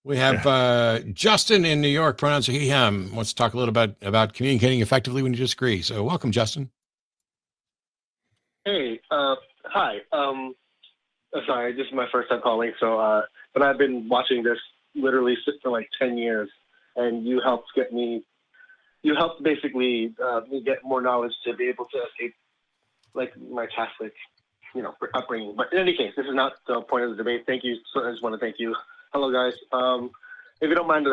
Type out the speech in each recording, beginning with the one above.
We have Justin in New York, pronouns he, him, wants to talk a little about communicating effectively when you disagree. So welcome, Justin. Hey, hi. Sorry, this is my first time calling. So, but I've been watching this literally for like 10 years, and you helped basically me get more knowledge to be able to escape like my Catholic, upbringing. But in any case, this is not the point of the debate. Thank you. So I just want to thank you. Hello, guys. If you don't mind,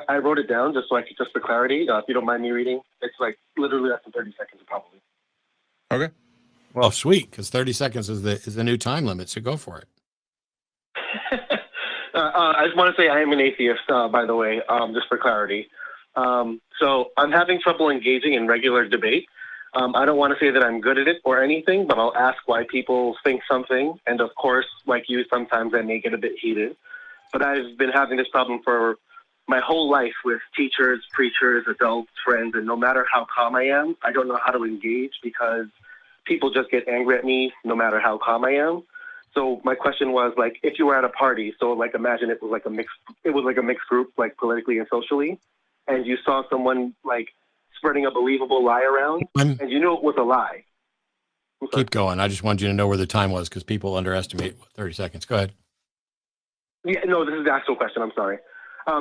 I wrote it down just for clarity. If you don't mind me reading, it's like literally less than 30 seconds probably. Okay. Well, sweet, because 30 seconds is the new time limit, so go for it. I just want to say I am an atheist, by the way, just for clarity. So I'm having trouble engaging in regular debate. I don't want to say that I'm good at it or anything, but I'll ask why people think something. And of course, like you, sometimes I may get a bit heated. But I've been having this problem for my whole life with teachers, preachers, adults, friends, and no matter how calm I am, I don't know how to engage because people just get angry at me no matter how calm I am. So my question was, like, if you were at a party, so like imagine it was like a mixed group, like politically and socially, and you saw someone like spreading a believable lie around, and you knew it was a lie. Keep going. I just wanted you to know where the time was because people underestimate 30 seconds. Go ahead. Yeah, no, this is the actual question. I'm sorry.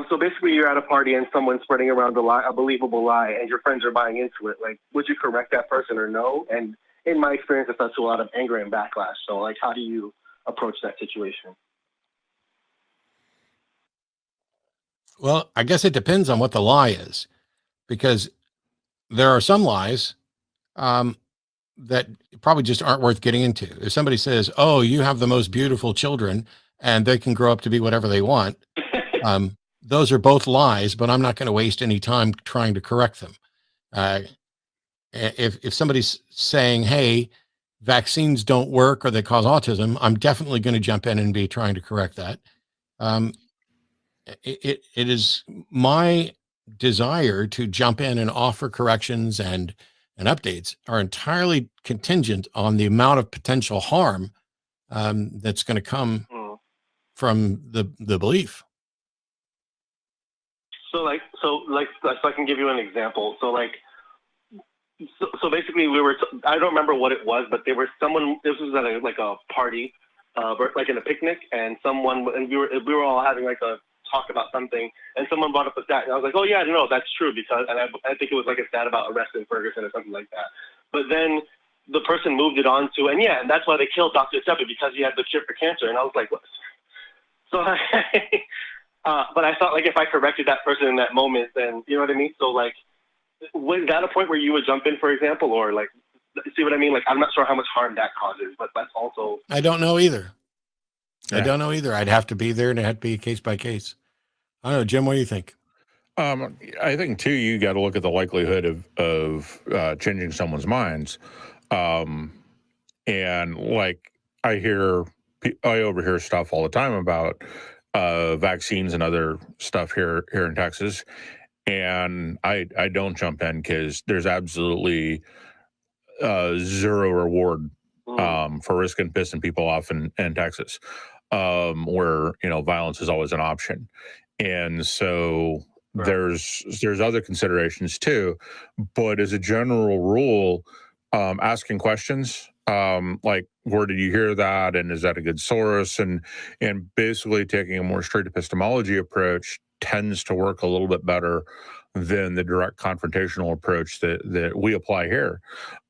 So basically, you're at a party and someone's spreading around a believable lie, and your friends are buying into it. Like, would you correct that person or no? And in my experience, it's led to a lot of anger and backlash. So, like, how do you approach that situation? Well, I guess it depends on what the lie is, because there are some lies that probably just aren't worth getting into. If somebody says, "Oh, you have the most beautiful children," and they can grow up to be whatever they want, those are both lies. But I'm not going to waste any time trying to correct them. If somebody's saying, "Hey, vaccines don't work or they cause autism," I'm definitely going to jump in and be trying to correct that. It is my desire to jump in and offer corrections and updates are entirely contingent on the amount of potential harm that's going to come from the belief. So I can give you an example. So basically I don't remember what it was, but this was at a party, like in a picnic, and we were all having like a talk about something, and someone brought up a stat, and I was like, oh yeah, no, that's true, because, and I think it was like a stat about arresting Ferguson or something like that. But then the person moved it on to, and that's why they killed Dr. Seppi, because he had the cure for cancer. And I was like, what? So, but I thought, like, if I corrected that person in that moment, then, you know what I mean? So, like, was that a point where you would jump in, for example, or, like, see what I mean? Like, I'm not sure how much harm that causes, but that's also... I don't know either. Yeah. I don't know either. I'd have to be there, and it had to be case by case. I don't know, Jim, what do you think? I think too, you got to look at the likelihood of changing someone's minds. And like I overhear stuff all the time about vaccines and other stuff here in Texas. And I don't jump in because there's absolutely zero reward for risking pissing people off in Texas, where, violence is always an option. And so there's other considerations too, but as a general rule, asking questions, like, where did you hear that? And is that a good source? And basically taking a more straight epistemology approach tends to work a little bit better than the direct confrontational approach that we apply here,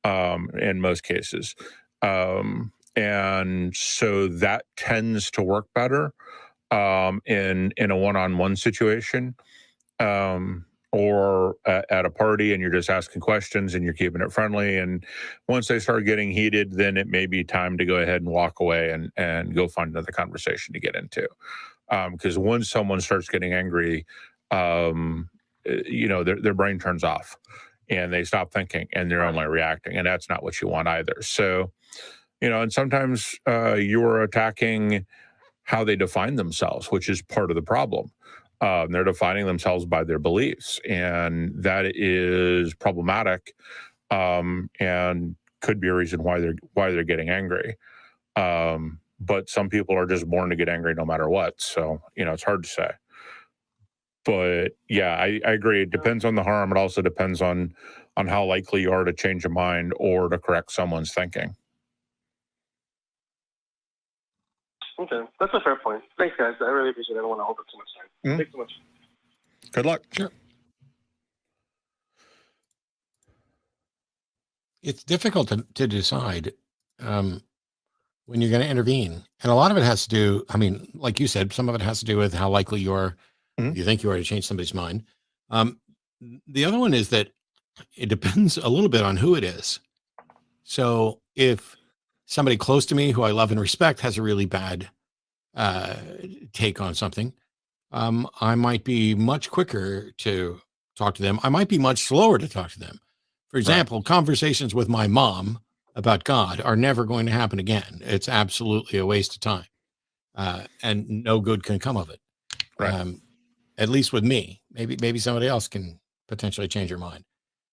in most cases. And so that tends to work better in a one-on-one situation, or at a party, and you're just asking questions and you're keeping it friendly. And once they start getting heated, then it may be time to go ahead and walk away and go find another conversation to get into. Because once someone starts getting angry, their brain turns off and they stop thinking and they're only reacting, and that's not what you want either. So, and sometimes you're attacking how they define themselves, which is part of the problem. They're defining themselves by their beliefs, and that is problematic, and could be a reason why they're getting angry. But some people are just born to get angry no matter what. So, it's hard to say. But yeah, I agree. It depends on the harm. It also depends on how likely you are to change a mind or to correct someone's thinking. Okay, that's a fair point. Thanks, guys. I really appreciate it. I don't want to hold up too much time. Mhm. Thanks so much. Good luck. Sure. It's difficult to decide when you're going to intervene. And a lot of it has to do, I mean, like you said, some of it has to do with how likely you think you are to change somebody's mind. The other one is that it depends a little bit on who it is. So if somebody close to me who I love and respect has a really bad take on something, I might be much quicker to talk to them. I might be much slower to talk to them. For example, conversations with my mom about God are never going to happen again. It's absolutely a waste of time, and no good can come of it. Right. At least with me. Maybe somebody else can potentially change your mind.